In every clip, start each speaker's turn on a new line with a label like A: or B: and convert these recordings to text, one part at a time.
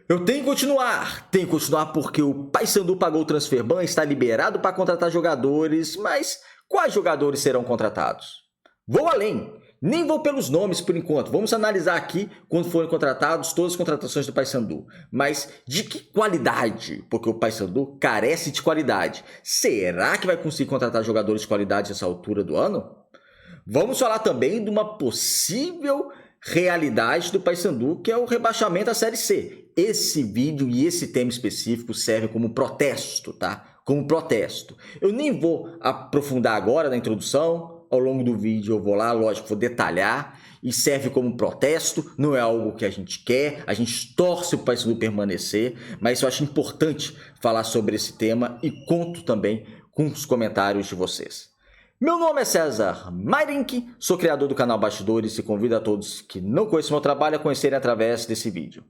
A: Eu tenho que continuar porque o Paysandu pagou o transfer ban, está liberado para contratar jogadores, mas quais jogadores serão contratados? Vou além, nem vou pelos nomes por enquanto, vamos analisar aqui quando forem contratados todas as contratações do Paysandu, mas de que qualidade? Porque o Paysandu carece de qualidade. Será que vai conseguir contratar jogadores de qualidade nessa altura do ano? Vamos falar também de uma possível realidade do Paysandu, que é o rebaixamento da Série C. Esse vídeo e esse tema específico serve como protesto, tá? Como protesto. Eu nem vou aprofundar agora na introdução, ao longo do vídeo eu vou lá, lógico, vou detalhar, e serve como protesto, não é algo que a gente quer, a gente torce para o Paysandu permanecer, mas eu acho importante falar sobre esse tema e conto também com os comentários de vocês. Meu nome é César Mairink, sou criador do canal Bastidores e convido a todos que não conhecem meu trabalho a conhecerem através desse vídeo.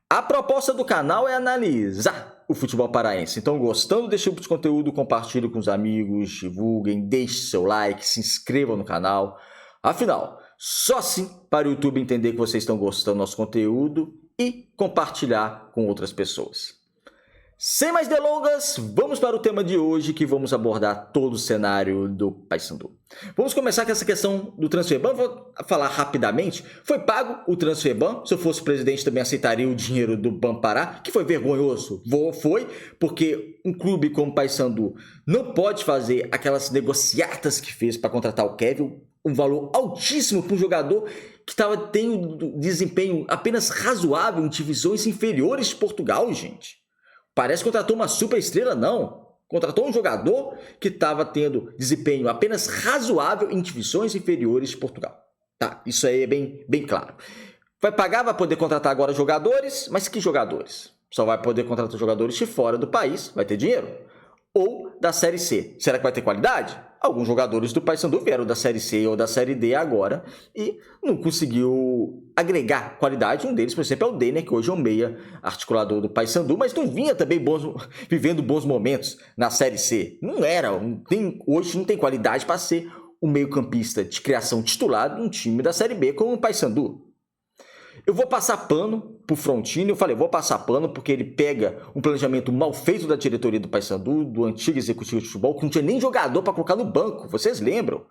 A: A proposta do canal é analisar o futebol paraense, então gostando desse tipo de conteúdo, compartilhe com os amigos, divulguem, deixe seu like, se inscrevam no canal. Afinal, só assim para o YouTube entender que vocês estão gostando do nosso conteúdo e compartilhar com outras pessoas. Sem mais delongas, vamos para o tema de hoje que vamos abordar todo o cenário do Paysandu. Vamos começar com essa questão do transfer ban, vou falar rapidamente. Foi pago o transfer ban, se eu fosse presidente também aceitaria o dinheiro do Ban Pará, que foi vergonhoso, foi, porque um clube como o Paysandu não pode fazer aquelas negociatas que fez para contratar o Kevin, um valor altíssimo para um jogador que estava tendo desempenho apenas razoável em divisões inferiores de Portugal, gente. Parece que contratou uma super estrela, não. Contratou um jogador que estava tendo desempenho apenas razoável em divisões inferiores de Portugal. Tá, isso aí é bem claro. Vai pagar, vai poder contratar agora jogadores, mas que jogadores? Só vai poder contratar jogadores de fora do país, vai ter dinheiro. Ou da Série C. Será que vai ter qualidade? Alguns jogadores do Paysandu vieram da Série C ou da Série D agora e não conseguiu agregar qualidade. Um deles, por exemplo, é o Denner, que hoje é um meia articulador do Paysandu, mas não vinha também vivendo bons momentos na Série C. Hoje não tem qualidade para ser um meio-campista de criação titular de um time da Série B como o Paysandu. Eu vou passar pano pro Frontini, eu falei, vou passar pano porque ele pega um planejamento mal feito da diretoria do Paysandu, do antigo executivo de futebol, que não tinha nem jogador para colocar no banco, vocês lembram?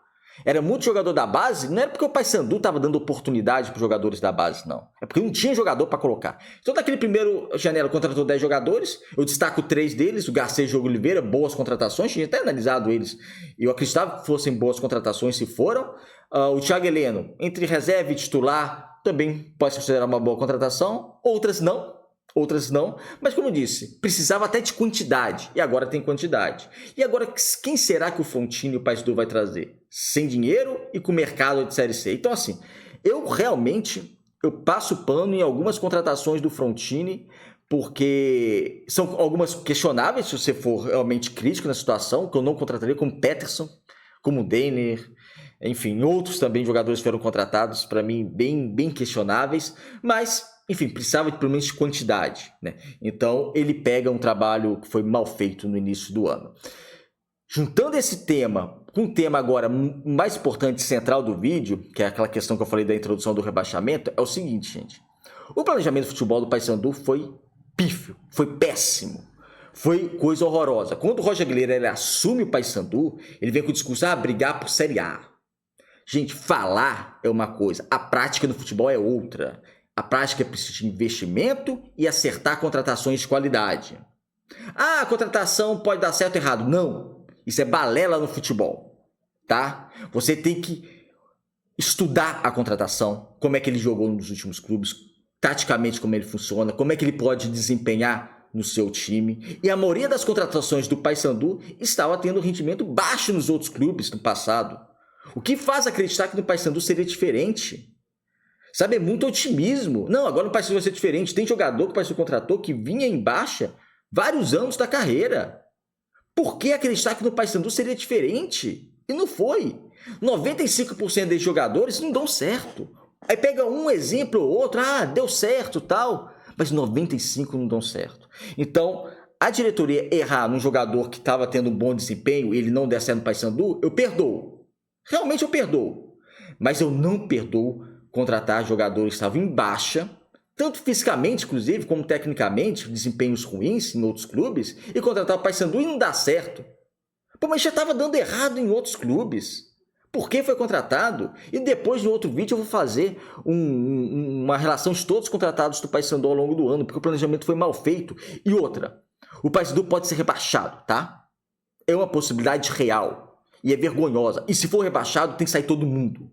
A: Era muito jogador da base, não era porque o Paysandu estava dando oportunidade para os jogadores da base, não. É porque não tinha jogador para colocar. Então, daquele primeiro janela, contratou 10 jogadores, eu destaco 3 deles, o Garcês e o Diogo Oliveira, boas contratações, tinha até analisado eles, e eu acreditava que fossem boas contratações, se foram. O Thiago Heleno, entre reserva e titular, também pode ser considerada uma boa contratação, outras não, mas como eu disse, precisava até de quantidade, e agora tem quantidade. E agora, quem será que o Frontini e o Paysandu vai trazer? Sem dinheiro e com mercado de Série C. Então assim, eu passo pano em algumas contratações do Frontini, porque são algumas questionáveis, se você for realmente crítico na situação, que eu não contrataria, como Peterson, como Denner, enfim, outros também jogadores foram contratados, para mim, bem questionáveis, mas, enfim, precisava pelo menos de quantidade, né? Então, ele pega um trabalho que foi mal feito no início do ano. Juntando esse tema com o tema agora mais importante central do vídeo, que é aquela questão que eu falei da introdução do rebaixamento, é o seguinte, gente. O planejamento de futebol do Paysandu foi pífio, foi péssimo. Foi coisa horrorosa. Quando o Roger Guilherme ele assume o Paysandu, ele vem com o discurso, brigar por Série A. Gente, falar é uma coisa, a prática no futebol é outra. A prática é preciso de investimento e acertar contratações de qualidade. A contratação pode dar certo ou errado. Não, isso é balela no futebol, tá? Você tem que estudar a contratação, como é que ele jogou nos últimos clubes, taticamente como ele funciona, como é que ele pode desempenhar no seu time. E a maioria das contratações do Paysandu estava tendo rendimento baixo nos outros clubes no passado. O que faz acreditar que no Paysandu seria diferente? Sabe, é muito otimismo. Não, agora no Paysandu vai ser diferente. Tem jogador que o Paysandu contratou que vinha em baixa vários anos da carreira. Por que acreditar que no Paysandu seria diferente? E não foi. 95% dos jogadores não dão certo. Aí pega um exemplo ou outro, deu certo tal, mas 95% não dão certo. Então, a diretoria errar num jogador que estava tendo um bom desempenho e ele não der certo no Paysandu, eu perdoo. Realmente eu perdoo. Mas eu não perdoo contratar jogadores que estavam em baixa, tanto fisicamente, inclusive, como tecnicamente, desempenhos ruins em outros clubes, e contratar o Paysandu e não dá certo. Pô, mas já estava dando errado em outros clubes. Por que foi contratado? E depois, no outro vídeo, eu vou fazer uma relação de todos os contratados do Paysandu ao longo do ano, porque o planejamento foi mal feito. E outra, o Paysandu pode ser rebaixado, tá? É uma possibilidade real e é vergonhosa. E se for rebaixado, tem que sair todo mundo.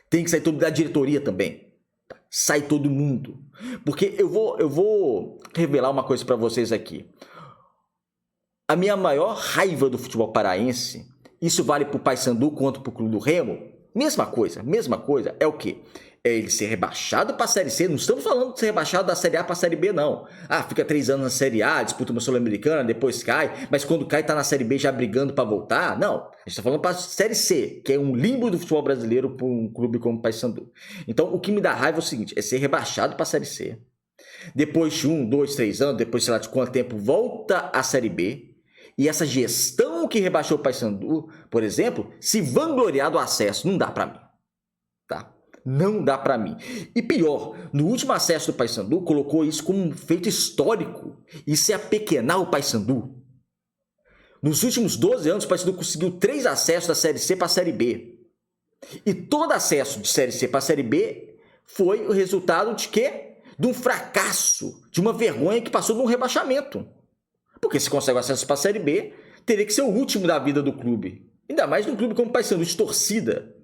A: Tem que sair todo mundo da diretoria também. Tá? Sai todo mundo. Porque eu vou revelar uma coisa para vocês aqui. A minha maior raiva do futebol paraense, isso vale para o Paysandu quanto para o Clube do Remo, mesma coisa, é o quê? É ele ser rebaixado para a Série C, não estamos falando de ser rebaixado da Série A para a Série B, não. Ah, fica 3 anos na Série A, disputa uma Sul-Americana, depois cai, mas quando cai está na Série B já brigando para voltar? Não, a gente está falando para a Série C, que é um limbo do futebol brasileiro para um clube como o Paysandu. Então, o que me dá raiva é o seguinte, é ser rebaixado para a Série C, depois de 1, 2, 3 anos, depois sei lá de quanto tempo, volta à Série B, e essa gestão que rebaixou o Paysandu, por exemplo, se vangloriar do acesso, não dá para mim. Tá? Não dá para mim. E pior, no último acesso do Paysandu, colocou isso como um feito histórico. Isso é apequenar o Paysandu. Nos últimos 12 anos, o Paysandu conseguiu 3 acessos da Série C para a Série B. E todo acesso de Série C para a Série B foi o resultado de quê? De um fracasso, de uma vergonha que passou de um rebaixamento. Porque se consegue acesso para a Série B, teria que ser o último da vida do clube. Ainda mais num clube como o Paysandu, de torcida,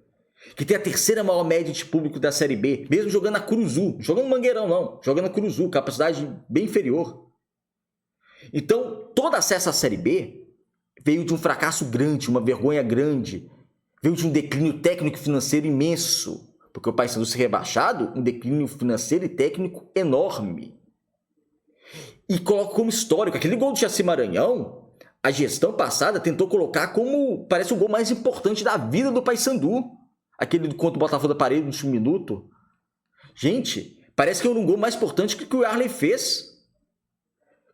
A: que tem a terceira maior média de público da Série B, mesmo jogando na Curuzu. Jogando no Mangueirão, não. Jogando na Curuzu, capacidade bem inferior. Então, todo acesso à Série B veio de um fracasso grande, uma vergonha grande. Veio de um declínio técnico e financeiro imenso. Porque o Paysandu ser rebaixado, um declínio financeiro e técnico enorme. E coloca como histórico, aquele gol do Jaci Maranhão, a gestão passada tentou colocar como, parece o gol mais importante da vida do Paysandu. Aquele contra o Botafogo da Parede no último minuto. Gente, parece que é um gol mais importante que o Yarley fez.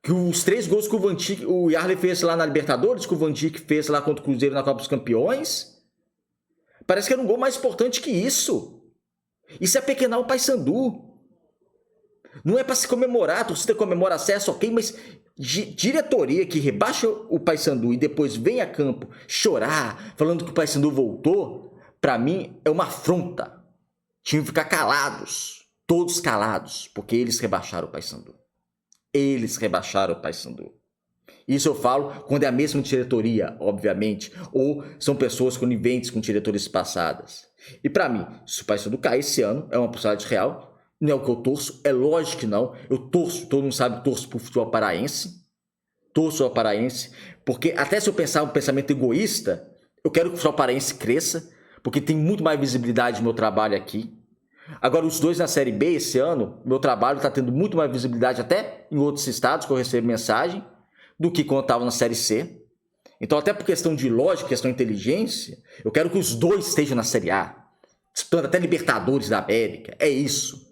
A: Que os 3 gols que o Yarley fez lá na Libertadores, que o Van Dijk fez lá contra o Cruzeiro na Copa dos Campeões. Parece que era um gol mais importante que isso. Isso é pequenar o Paysandu. Não é para se comemorar, a torcida comemora acesso, ok, mas diretoria que rebaixa o Paysandu e depois vem a campo chorar, falando que o Paysandu voltou, para mim é uma afronta. Tinham que ficar calados, todos calados, porque eles rebaixaram o Paysandu. Eles rebaixaram o Paysandu. Isso eu falo quando é a mesma diretoria, obviamente, ou são pessoas coniventes com diretorias passadas. E para mim, se o Paysandu cair esse ano, é uma possibilidade real. Não é o que eu torço, é lógico que não. Eu torço, todo mundo sabe, torço pro futebol paraense. Torço ao paraense, porque até se eu pensar um pensamento egoísta, eu quero que o futebol paraense cresça, porque tem muito mais visibilidade no meu trabalho aqui. Agora, os 2 na Série B esse ano, meu trabalho está tendo muito mais visibilidade até em outros estados que eu recebo mensagem, do que quando estava na Série C. Então, até por questão de lógica, questão de inteligência, eu quero que os 2 estejam na Série A, disputando até Libertadores da América, é isso.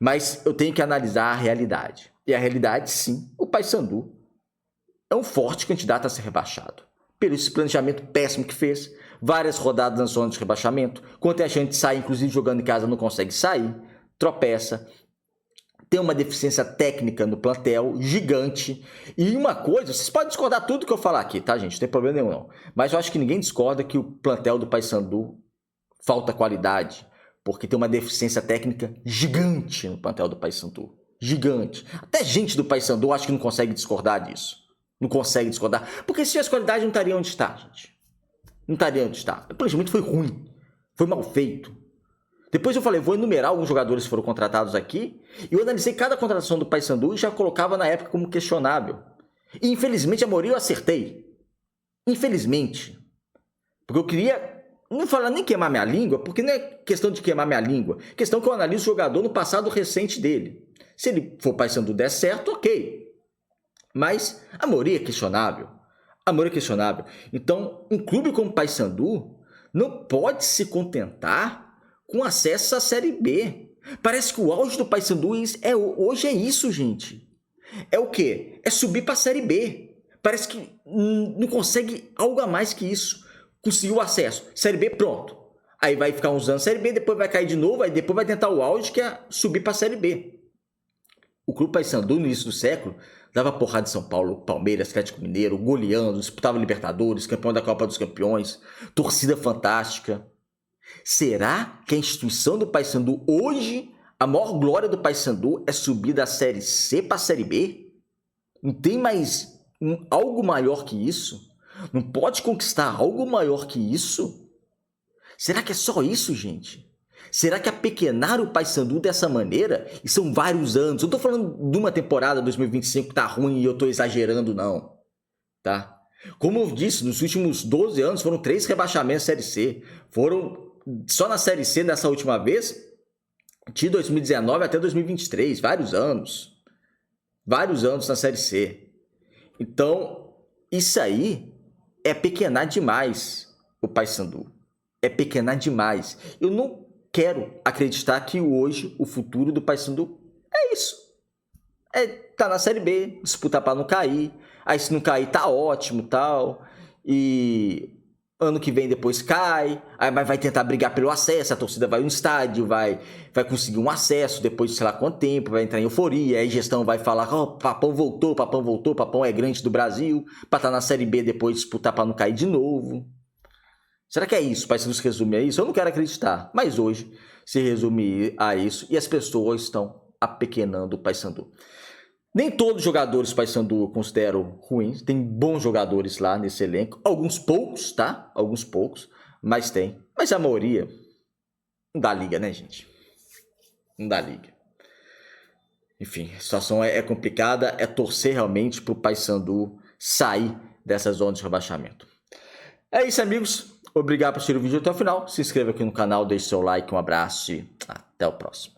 A: Mas eu tenho que analisar a realidade. E a realidade, sim, o Paysandu é um forte candidato a ser rebaixado. Pelo esse planejamento péssimo que fez, várias rodadas na zona de rebaixamento, quando tem a chance de sair, inclusive jogando em casa, não consegue sair, tropeça, tem uma deficiência técnica no plantel gigante. E uma coisa, vocês podem discordar tudo que eu falar aqui, tá, gente? Não tem problema nenhum, não. Mas eu acho que ninguém discorda que o plantel do Paysandu falta qualidade, porque tem uma deficiência técnica gigante no plantel do Paysandu. Gigante. Até gente do Paysandu acho que não consegue discordar disso. Não consegue discordar. Porque se tivesse qualidade, não estaria onde está, gente. Não estaria onde está. O planejamento foi ruim. Foi mal feito. Depois eu falei, vou enumerar alguns jogadores que foram contratados aqui. E eu analisei cada contratação do Paysandu e já colocava na época como questionável. E infelizmente a maioria eu acertei. Infelizmente. Porque eu queria... Não falar nem queimar minha língua, porque não é questão de queimar minha língua. É questão que eu analiso o jogador no passado recente dele. Se ele for Paysandu der certo, ok. Mas a maioria é questionável. A maioria é questionável. Então, um clube como o Paysandu não pode se contentar com acesso à Série B. Parece que o auge do Paysandu hoje é isso, gente. É o quê? É subir para a Série B. Parece que não consegue algo a mais que isso. Conseguiu acesso. Série B, pronto. Aí vai ficar uns anos Série B, depois vai cair de novo, aí depois vai tentar o auge, que é subir para a Série B. O Clube Paysandu, no início do século, dava porrada em São Paulo, Palmeiras, Atlético Mineiro, goleando, disputava Libertadores, campeão da Copa dos Campeões, torcida fantástica. Será que a instituição do Paysandu hoje, a maior glória do Paysandu é subir da Série C para a Série B? Não tem mais algo maior que isso? Não pode conquistar algo maior que isso? Será que é só isso, gente? Será que apequenar o Paysandu dessa maneira? E são vários anos. Eu não tô falando de uma temporada 2025 que tá ruim e eu tô exagerando, não. Tá? Como eu disse, nos últimos 12 anos foram 3 rebaixamentos Série C. Foram só na Série C dessa última vez, de 2019 até 2023. Vários anos. Vários anos na Série C. Então, isso aí é pequenar demais o Paysandu. É pequenar demais. Eu não quero acreditar que hoje o futuro do Paysandu é isso. Tá na Série B, disputar para não cair. Aí se não cair tá ótimo, tal. E ano que vem depois cai. Aí vai tentar brigar pelo acesso, a torcida vai no estádio, vai conseguir um acesso depois de sei lá quanto tempo, vai entrar em euforia. Aí a gestão vai falar: "Oh, Papão voltou, Papão é grande do Brasil", para estar na Série B depois disputar para não cair de novo. Será que é isso? O Paysandu se resume a isso? Eu não quero acreditar, mas hoje se resume a isso e as pessoas estão apequenando o Paysandu. Nem todos os jogadores do Paysandu eu considero ruins, tem bons jogadores lá nesse elenco, alguns poucos, tá? Alguns poucos, mas tem. Mas a maioria não dá liga, né, gente? Não dá liga. Enfim, a situação é complicada, é torcer realmente pro Paysandu sair dessa zona de rebaixamento. É isso, amigos. Obrigado por assistir o vídeo até o final. Se inscreva aqui no canal, deixe seu like, um abraço e até o próximo.